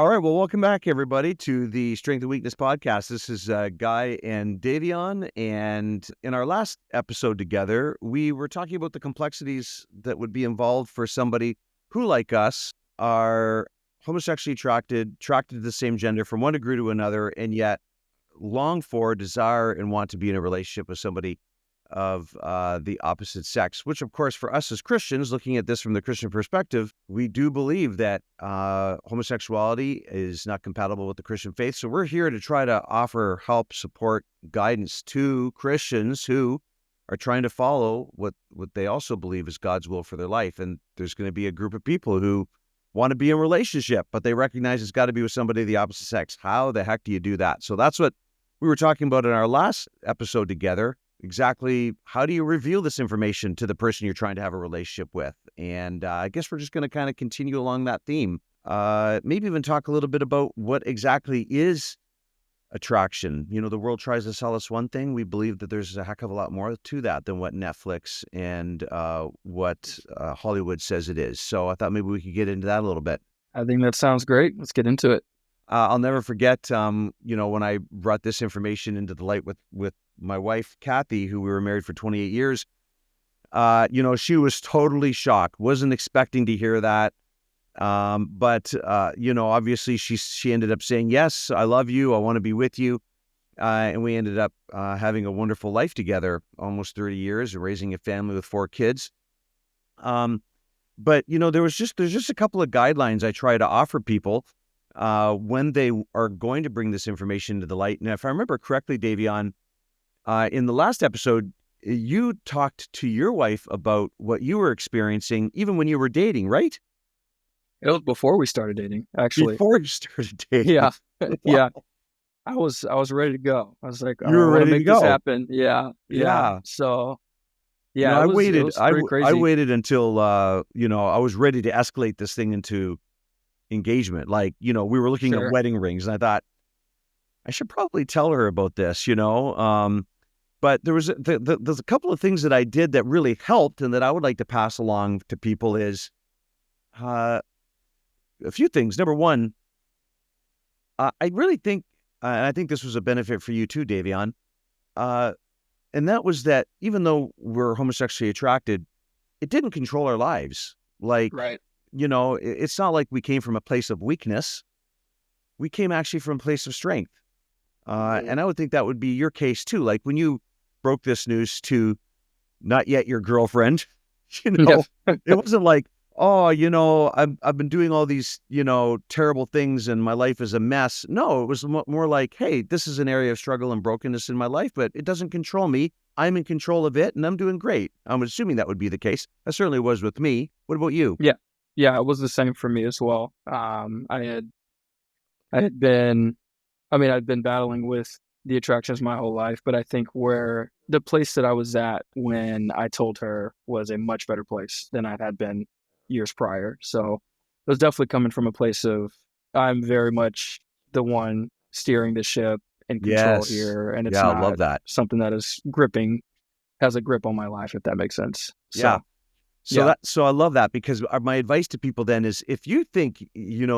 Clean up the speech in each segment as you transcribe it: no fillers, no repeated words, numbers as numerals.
All right, well, welcome back, everybody, to the Strength and Weakness podcast. This is Guy and Davion, and in our last episode together, we were talking about the complexities that would be involved for somebody who, like us, are homosexually attracted to the same gender from one degree to another, and yet long for, desire, and want to be in a relationship with somebody of the opposite sex, which, of course, for us as Christians, looking at this from the Christian perspective, we do believe that homosexuality is not compatible with the Christian faith. So we're here to try to offer help, support, guidance to Christians who are trying to follow what they also believe is God's will for their life. And there's going to be a group of people who want to be in a relationship, but they recognize it's got to be with somebody of the opposite sex. How the heck do you do that? So that's what we were talking about in our last episode together. Exactly, how do you reveal this information to the person you're trying to have a relationship with? And I guess we're just going to kind of continue along that theme. Maybe even talk a little bit about what exactly is attraction. You know, the world tries to sell us one thing. We believe that there's a heck of a lot more to that than what Netflix and what Hollywood says it is. So I thought maybe we could get into that a little bit. I think that sounds great. Let's get into it. I'll never forget, when I brought this information into the light with my wife, Kathy, who we were married for 28 years, she was totally shocked, wasn't expecting to hear that. But obviously she ended up saying, yes, I love you. I want to be with you. And we ended up having a wonderful life together, almost 30 years, raising a family with 4 kids. But, there's just a couple of guidelines I try to offer people when they are going to bring this information to the light. And if I remember correctly, Davion, in the last episode, you talked to your wife about what you were experiencing even when you were dating, right? It was before we started dating, actually. Before you started dating. Yeah. Wow. Yeah. I was ready to go. I was like, you were ready to make go. this happen. Yeah. So, yeah, I waited. It was pretty crazy. I waited until, I was ready to escalate this thing into engagement. Like, we were looking at wedding rings, and I thought, I should probably tell her about this, but there's a couple of things that I did that really helped and that I would like to pass along to people is a few things. Number one, I really think, and I think this was a benefit for you too, Davion, and that was that even though we're homosexually attracted, it didn't control our lives. Like, right. It's not like we came from a place of weakness. We came actually from a place of strength. And I would think that would be your case too. Like when you broke this news to not yet your girlfriend, it wasn't like, oh, I've been doing all these, terrible things and my life is a mess. No, it was more like, hey, this is an area of struggle and brokenness in my life, but it doesn't control me. I'm in control of it and I'm doing great. I'm assuming that would be the case. That certainly was with me. What about you? Yeah, it was the same for me as well. I'd been battling with the attractions my whole life, but I think where the place that I was at when I told her was a much better place than I had been years prior. So it was definitely coming from a place of, I'm very much the one steering the ship and control here. And it's I not love that. something that has a grip on my life, if that makes sense. So I love that, because my advice to people then is, if you think, you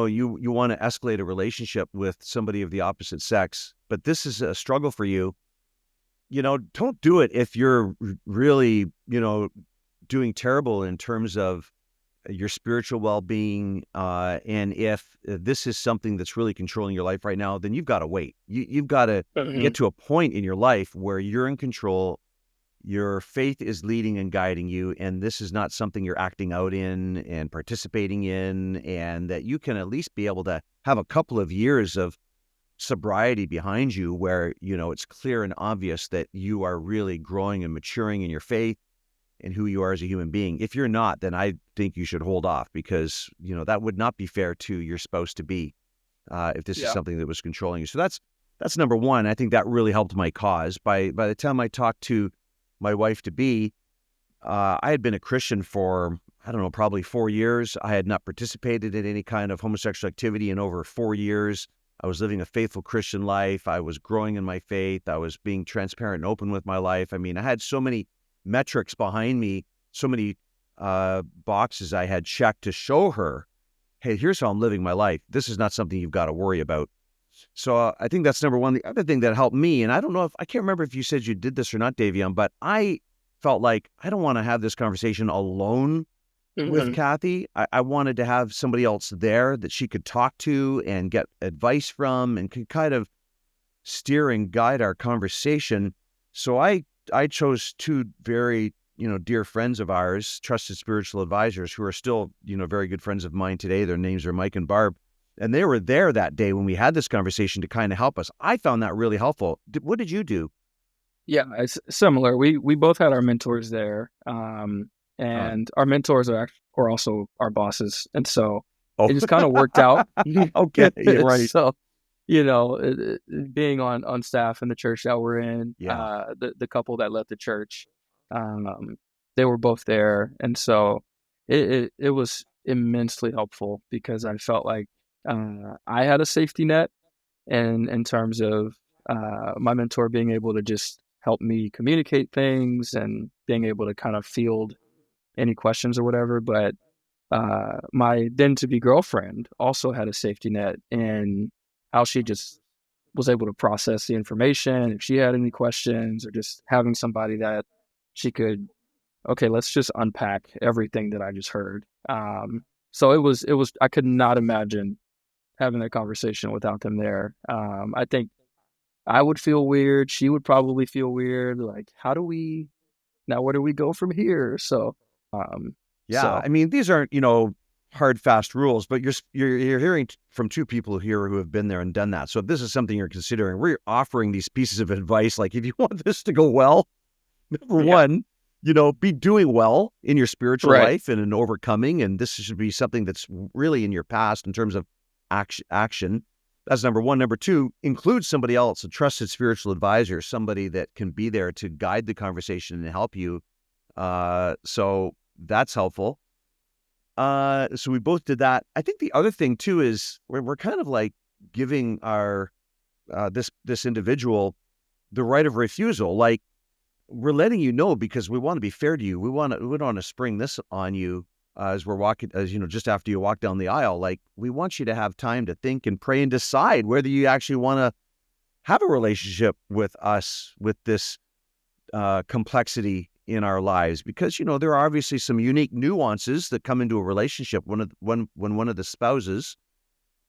want to escalate a relationship with somebody of the opposite sex, but this is a struggle for you, don't do it if you're really, doing terrible in terms of your spiritual well-being. And if this is something that's really controlling your life right now, then you've got to wait. You've got to get to a point in your life where you're in control. Your faith is leading and guiding you, and this is not something you're acting out in and participating in, and that you can at least be able to have a couple of years of sobriety behind you where, it's clear and obvious that you are really growing and maturing in your faith and who you are as a human being. If you're not, then I think you should hold off, because, that would not be fair to your spouse to be, if this is something that was controlling you. So that's number one. I think that really helped my cause. By the time I talked to my wife to be, I had been a Christian for, I don't know, probably 4 years. I had not participated in any kind of homosexual activity in over 4 years. I was living a faithful Christian life. I was growing in my faith. I was being transparent and open with my life. I mean, I had so many metrics behind me, so many boxes I had checked to show her, hey, here's how I'm living my life. This is not something you've got to worry about. So I think that's number one. The other thing that helped me, and I don't know if I can't remember if you said you did this or not, Davion, but I felt like I don't want to have this conversation alone with Mm-hmm. Kathy. I wanted to have somebody else there that she could talk to and get advice from and could kind of steer and guide our conversation. So I chose two very, dear friends of ours, trusted spiritual advisors who are still, very good friends of mine today. Their names are Mike and Barb. And they were there that day when we had this conversation to kind of help us. I found that really helpful. What did you do? Yeah, it's similar. We both had our mentors there, Uh, and our mentors are also our bosses, and so oh, it just kind of worked out. okay. Yeah, right. So, being on staff in the church that we're in, Yeah. the couple that left the church, um, they were both there, and so it was immensely helpful because I felt like I had a safety net, and in terms of my mentor being able to just help me communicate things and being able to kind of field any questions or whatever. But my then to be girlfriend also had a safety net in how she just was able to process the information if she had any questions, or just having somebody that she could, okay, let's just unpack everything that I just heard. So it was I could not imagine having that conversation without them there. I think I would feel weird. She would probably feel weird. Like, how do we now? Where do we go from here? Um, Yeah. so I mean, these aren't, hard, fast rules, but you're hearing from two people here who have been there and done that. So if this is something you're considering, we're offering these pieces of advice. Like if you want this to go well, number yeah, one, be doing well in your spiritual right. life and in overcoming. And this should be something that's really in your past in terms of action. That's number one. Number two, include somebody else, a trusted spiritual advisor, somebody that can be there to guide the conversation and help you. So that's helpful. So we both did that. I think the other thing too is we're kind of like giving our this individual the right of refusal. Like we're letting you know because we want to be fair to you. We don't want to spring this on you as we're walking, just after you walk down the aisle. Like we want you to have time to think and pray and decide whether you actually want to have a relationship with us with this complexity in our lives, because there are obviously some unique nuances that come into a relationship when one of the spouses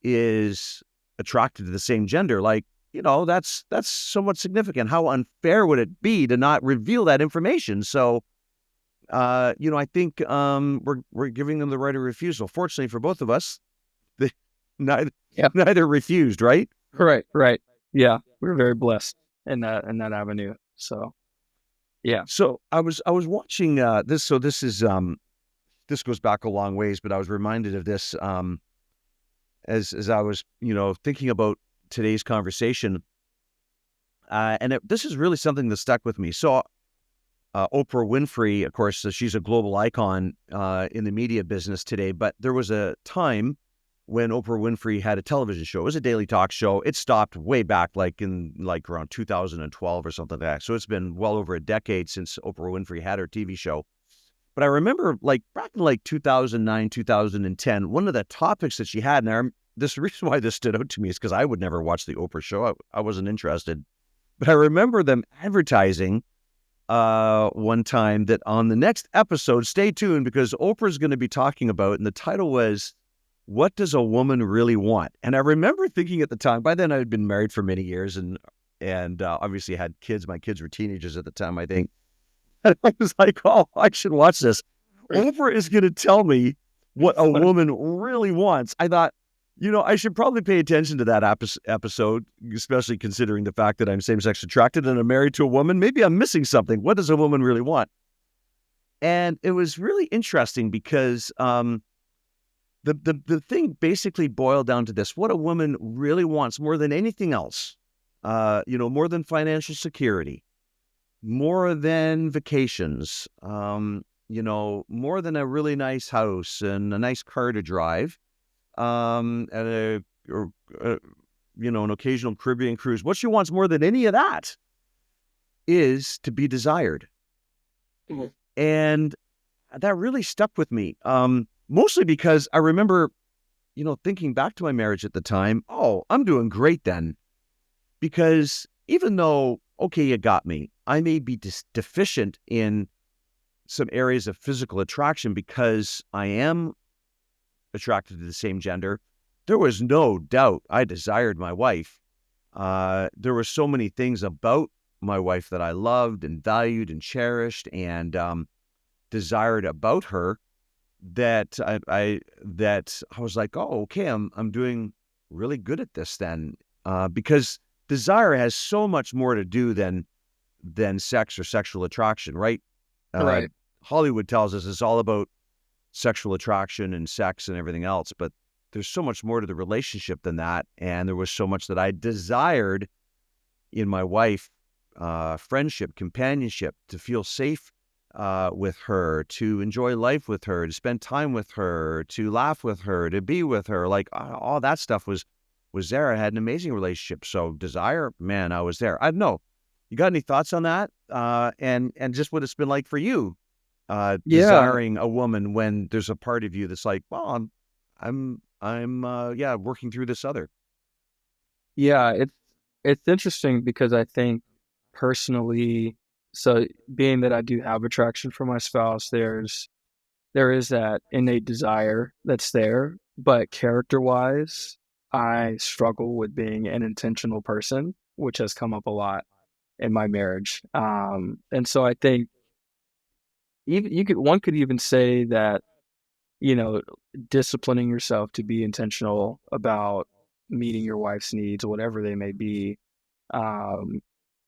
is attracted to the same gender. Like that's somewhat significant. How unfair would it be to not reveal that information? So I think we're giving them the right of refusal. Fortunately for both of us, they neither Yeah, neither refused, right? right. Yeah, we were very blessed in that avenue. So yeah, So I was watching this. So this goes back a long ways, but I was reminded of this as I was thinking about today's conversation, and this is really something that stuck with me. So Oprah Winfrey, of course, she's a global icon in the media business today. But there was a time when Oprah Winfrey had a television show. It was a daily talk show. It stopped way back, like in around 2012 or something like that. So it's been well over a decade since Oprah Winfrey had her TV show. But I remember, like back in 2009, 2010, one of the topics that she had, and this reason why this stood out to me is because I would never watch the Oprah show. I wasn't interested. But I remember them advertising one time that on the next episode, stay tuned because Oprah's going to be talking about, and the title was, "What Does a Woman Really Want?" And I remember thinking at the time, by then I had been married for many years and obviously had kids. My kids were teenagers at the time, I think. And I was like, oh, I should watch this. Oprah is going to tell me what a woman really wants. I thought, I should probably pay attention to that episode, especially considering the fact that I'm same-sex attracted and I'm married to a woman. Maybe I'm missing something. What does a woman really want? And it was really interesting because the thing basically boiled down to this: what a woman really wants more than anything else, more than financial security, more than vacations, more than a really nice house and a nice car to drive, and an occasional Caribbean cruise. What she wants more than any of that is to be desired. Mhm. And that really stuck with me, mostly because I remember thinking back to my marriage at the time, oh, I'm doing great then. Because even though, okay, you got me, I may be deficient in some areas of physical attraction because I am attracted to the same gender. There was no doubt I desired my wife. There were so many things about my wife that I loved and valued and cherished and desired about her that I was like, oh, okay, I'm doing really good at this then, because desire has so much more to do than sex or sexual attraction, right? Uh, Right. Hollywood tells us it's all about sexual attraction and sex and everything else, but there's so much more to the relationship than that. And there was so much that I desired in my wife, friendship, companionship, to feel safe with her, to enjoy life with her, to spend time with her, to laugh with her, to be with her. Like all that stuff was there. I had an amazing relationship. So desire, man, I was there. I don't know. You got any thoughts on that? And just what it's been like for you, Yeah. desiring a woman when there's a part of you that's like, well, yeah, working through this other. Yeah. It's interesting because I think personally, so being that I do have attraction for my spouse, there is that innate desire that's there, but character wise, I struggle with being an intentional person, which has come up a lot in my marriage. And so I think even one could even say that, you know, disciplining yourself to be intentional about meeting your wife's needs, whatever they may be, um,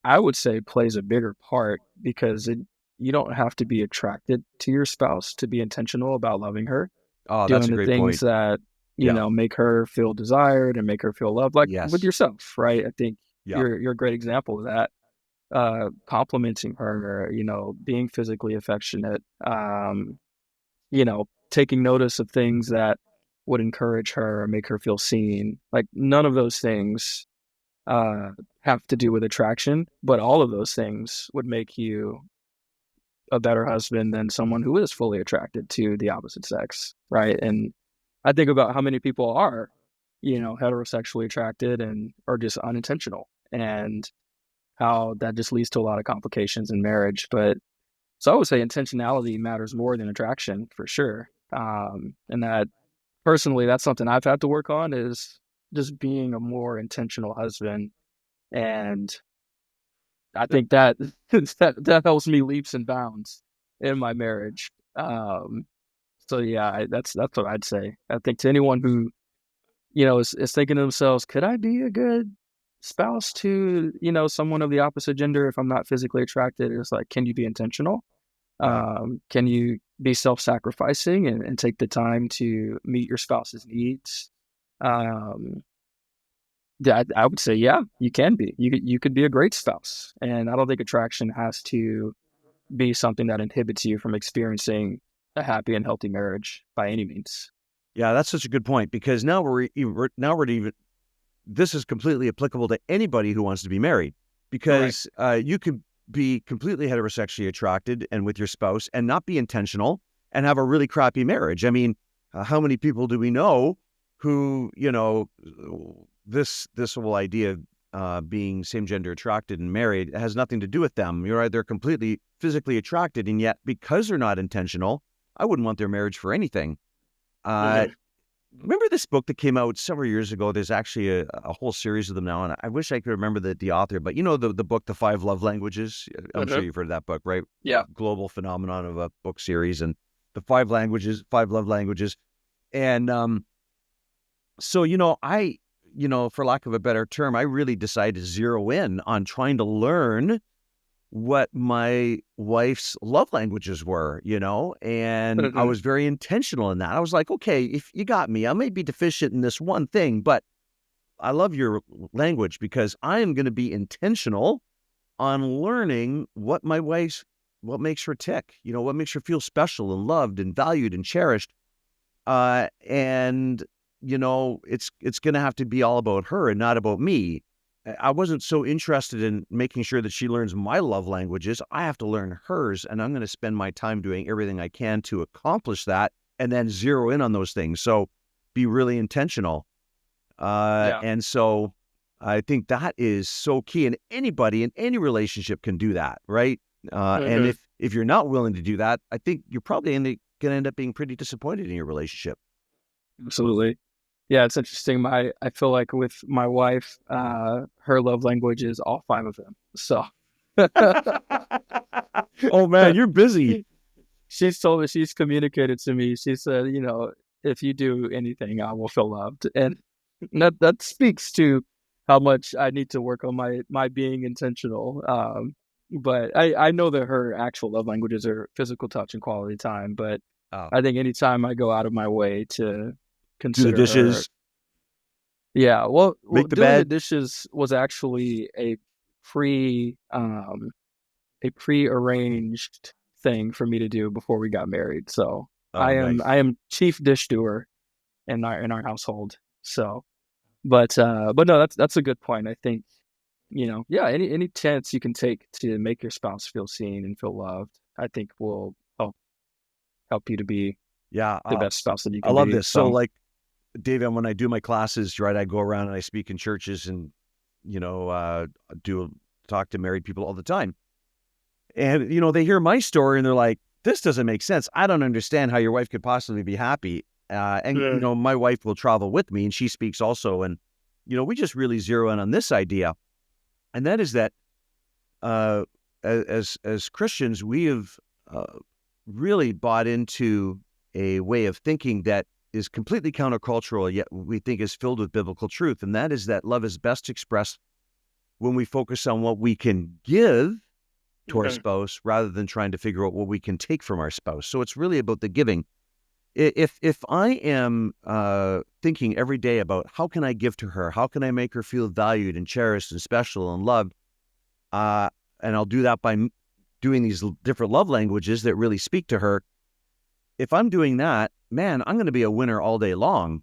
I would say plays a bigger part because you don't have to be attracted to your spouse to be intentional about loving her, Oh, that's doing a the great things point. that, Yeah. make her feel desired and make her feel loved, like with Yes. yourself, right? I think Yeah. you're a great example of that. Complimenting her, being physically affectionate, taking notice of things that would encourage her or make her feel seen. Like none of those things have to do with attraction, but all of those things would make you a better husband than someone who is fully attracted to the opposite sex, right? And I think about how many people are, heterosexually attracted and are just unintentional, and how that just leads to a lot of complications in marriage. But so I would say intentionality matters more than attraction for sure. And that personally, that's something I've had to work on is just being a more intentional husband. And I Yeah. think that that helps me leaps and bounds in my marriage. So yeah, that's what I'd say. I think to anyone who is thinking to themselves, could I be a good spouse to someone of the opposite gender if I'm not physically attracted? It's like, can you be intentional? Yeah. Can you be self-sacrificing and take the time to meet your spouse's needs? Um, yeah, I would say, yeah, you can be. You could be a great spouse, and I don't think attraction has to be something that inhibits you from experiencing a happy and healthy marriage by any means. Yeah, that's such a good point because now we're even this is completely applicable to anybody who wants to be married Right. because you could be completely heterosexually attracted and with your spouse and not be intentional and have a really crappy marriage. I mean, how many people do we know who, this whole idea of being same gender attracted and married has nothing to do with them. You're right. They're completely physically attracted. And yet because they're not intentional, I wouldn't want their marriage for anything. Uh, Mhm. Remember this book that came out several years ago? There's actually a whole series of them now, and I wish I could remember the author. But the book, The Five Love Languages. I'm sure Mhm. you've heard of that book, right? Yeah. Global phenomenon of a book series, and the five love languages. And so for lack of a better term, I really decided to zero in on trying to learn what my wife's love languages were, and I Mhm. was very intentional in that. I was like, okay, if you got me, I may be deficient in this one thing, but I love your language because I am going to be intentional on learning what makes her tick, what makes her feel special and loved and valued and cherished. And it's going to have to be all about her and not about me. I wasn't so interested in making sure that she learns my love languages. I have to learn hers, and I'm going to spend my time doing everything I can to accomplish that and then zero in on those things. So be really intentional. Yeah. And so I think that is so key. And anybody in any relationship can do that, right? And Mhm. if you're not willing to do that, I think you're probably going to end up being pretty disappointed in your relationship. Absolutely. Yeah, it's interesting. I feel like with my wife, her love language is all 5 of them. So Oh man, you're busy. she's communicated to me. She said, if you do anything, I will feel loved. And that speaks to how much I need to work on my being intentional. But I know that her actual love languages are physical touch and quality time. But Oh, I think anytime I go out of my way to do the consider her. dishes, Yeah, well, make the doing the bed. dishes was actually pre um a pre-arranged thing for me to do before we got married. So Oh, I nice. am chief dish doer in our household. So, but no, that's a good point. I think, yeah, any chance you can take to make your spouse feel seen and feel loved, I think will help you to be Yeah, the best spouse that you I can love be. this. So, So, like, David, when I do my classes, right, I go around and I speak in churches and do talk to married people all the time. And they hear my story and they're like, "This doesn't make sense. I don't understand how your wife could possibly be happy." And yeah. my wife will travel with me, and she speaks also. And we just really zero in on this idea, and that is that uh, as Christians, we have really bought into a way of thinking that is completely countercultural, yet we think is filled with biblical truth, and that is that love is best expressed when we focus on what we can give to our Mhm. spouse rather than trying to figure out what we can take from our spouse. So it's really about the giving. If I am thinking every day about how can I give to her, how can I make her feel valued and cherished and special and loved, uh, and I'll do that by doing these different love languages that really speak to her. If I'm doing that, man, I'm going to be a winner all day long.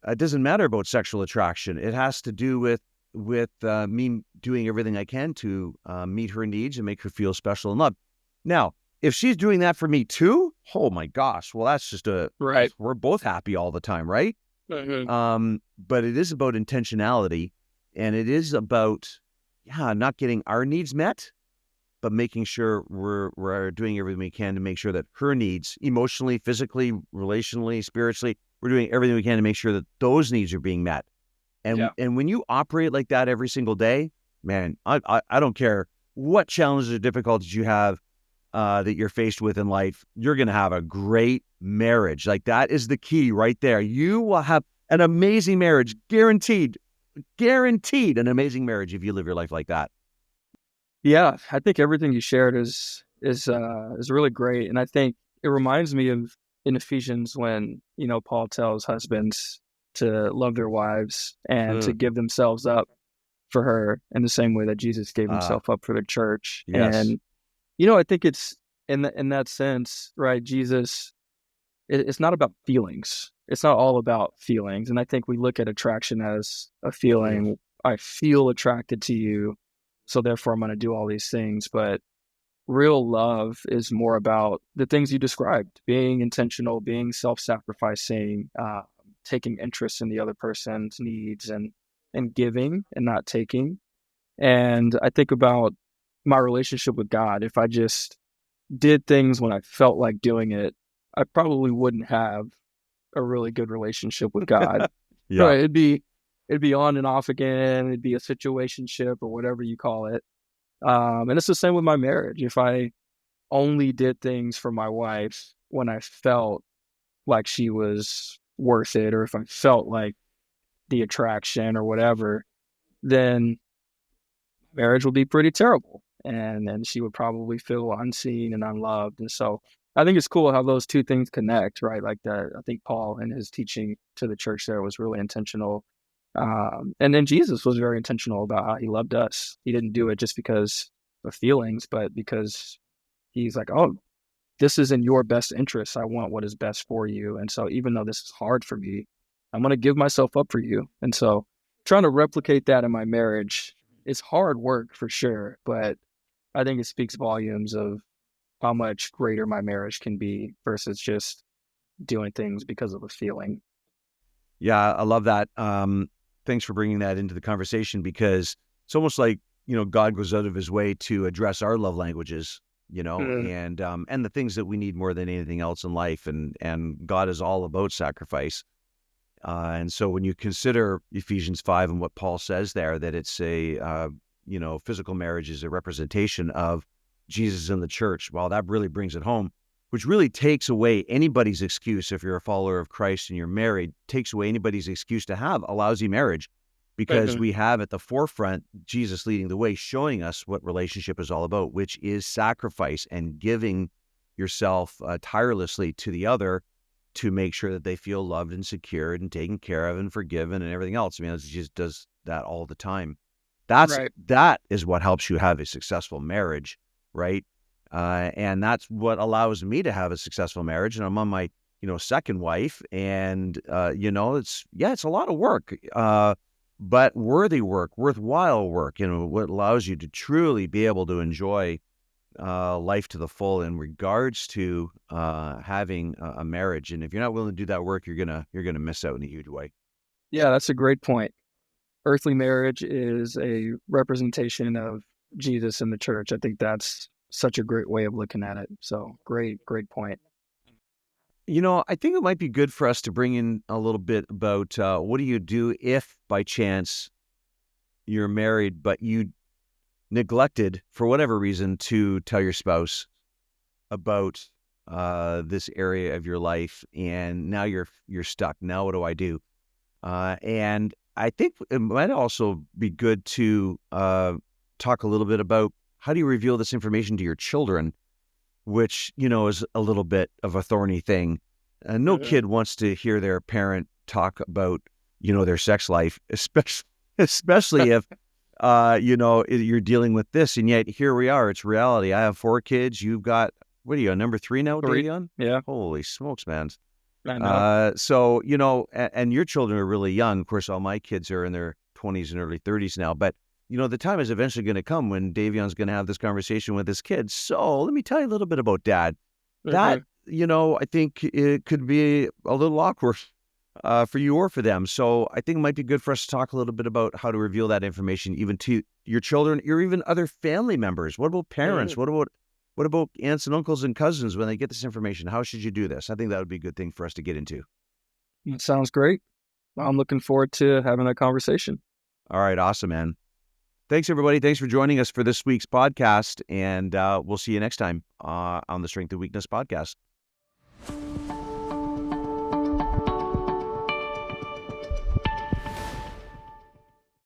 It doesn't matter about sexual attraction. It has to do with me doing everything I can to meet her needs and make her feel special and loved. Now, if she's doing that for me too, oh my gosh, well, that's just Right. we're both happy all the time, right? Mhm. But it is about intentionality, and it is about, yeah, not getting our needs met, but making sure we're doing everything we can to make sure that her needs, emotionally, physically, relationally, spiritually, we're doing everything we can to make sure that those needs are being met. And Yeah. and when you operate like that every single day, man, I don't care what challenges or difficulties you have that you're faced with in life, you're going to have a great marriage. Like that is the key right there. You will have an amazing marriage, guaranteed an amazing marriage if you live your life like that. Yeah, I think everything you shared is really great, and I think it reminds me of in Ephesians when Paul tells husbands to love their wives and to Mm, give themselves up for her in the same way that Jesus gave ah, himself up for the church. yes. And I think it's in that sense, right? Jesus, it's not about feelings. It's not all about feelings, and I think we look at attraction as a Mm, feeling. I feel attracted to you, so therefore I'm going to do all these things, but real love is more about the things you described: being intentional, being self-sacrificing, taking interest in the other person's needs, and giving and not taking. And I think about my relationship with God. If I just did things when I felt like doing it, I probably wouldn't have a really good relationship with God. yeah. Right? It'd be on and off again. It'd be a situationship or whatever you call it. And it's the same with my marriage. If I only did things for my wife when I felt like she was worth it, or if I felt like the attraction or whatever, then marriage would be pretty terrible. And then she would probably feel unseen and unloved. And so I think it's cool how those two things connect, right? Like that, I think Paul in his teaching to the church there was really intentional. And then Jesus was very intentional about how he loved us. He didn't do it just because of feelings, but because he's like, oh, this is in your best interest. I want what is best for you. And so even though this is hard for me, I'm going to give myself up for you. And so trying to replicate that in my marriage is hard work for sure, but I think it speaks volumes of how much greater my marriage can be versus just doing things because of a feeling. Yeah, I love that. Thanks for bringing that into the conversation, because it's almost like, God goes out of his way to address our love languages, Mm, and the things that we need more than anything else in life. And God is all about sacrifice. And so when you consider Ephesians 5 and what Paul says there, that it's physical marriage is a representation of Jesus in the church, well, that really brings it home, which really takes away anybody's excuse. If you're a follower of Christ and you're married, takes away anybody's excuse to have a lousy marriage, because mhm. we have at the forefront Jesus leading the way, showing us what relationship is all about, which is sacrifice and giving yourself tirelessly to the other, to make sure that they feel loved and secured and taken care of and forgiven and everything else. I mean, it just does that all the time. Right. That is what helps you have a successful marriage, right? And that's what allows me to have a successful marriage. And I'm on my, second wife, and it's a lot of work, but worthy work, worthwhile work. What allows you to truly be able to enjoy life to the full in regards to having a marriage. And if you're not willing to do that work, you're gonna miss out in a huge way. Yeah, that's a great point. Earthly marriage is a representation of Jesus in the church. I think that's such a great way of looking at it. So great point. I think it might be good for us to bring in a little bit about what do you do if by chance you're married, but you neglected for whatever reason to tell your spouse about this area of your life, and now you're stuck. Now what do I do? And I think it might also be good to talk a little bit about how do you reveal this information to your children, which, is a little bit of a thorny thing. No Mhm. kid wants to hear their parent talk about, their sex life, especially if, you're dealing with this. And yet here we are. It's reality. I have 4 kids. You've got, what are you, on number 3 now, 3. Davion? Yeah, Holy smokes, man. I know. So, and your children are really young. Of course, all my kids are in their 20s and early 30s now, but the time is eventually going to come when Davion's going to have this conversation with his kids. So let me tell you a little bit about dad. That, Mhm. I think it could be a little awkward for you or for them. So I think it might be good for us to talk a little bit about how to reveal that information even to your children, or even other family members. What about parents? Mhm. What about aunts and uncles and cousins when they get this information? How should you do this? I think that would be a good thing for us to get into. That sounds great. I'm looking forward to having that conversation. All right, awesome, man. Thanks, everybody. Thanks for joining us for this week's podcast, and we'll see you next time on the Strength and Weakness podcast.